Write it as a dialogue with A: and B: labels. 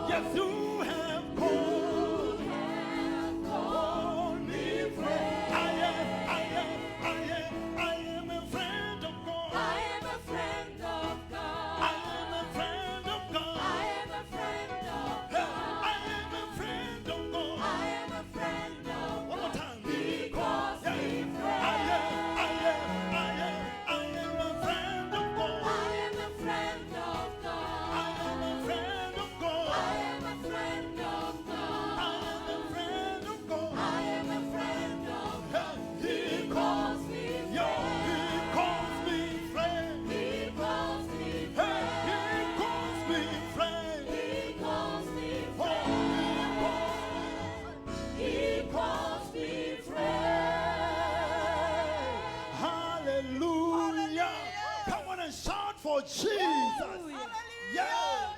A: Yes, you have called me friend. I am a friend of God.
B: I am a friend of God.
A: I am a friend of God.
B: I am a friend of
A: Hey,
B: God.
A: I am a friend of God.
B: I am a friend of
A: One more
B: God.
A: time.
B: He calls me friend.
A: I am a friend of God.
B: I am a friend of God.
A: I am a friend of God.
B: I am a friend of God.
A: I am a friend of God.
B: I am a friend of God.
A: He
B: He calls me
A: Yo,
B: friend.
A: he calls me friend.
B: He calls me
A: Hey, he
B: friend.
A: calls me friend.
B: He calls me
A: Oh,
B: friend. He calls me friend.
A: hallelujah. Come on and shout for Jesus.
C: Hallelujah.
A: Yeah.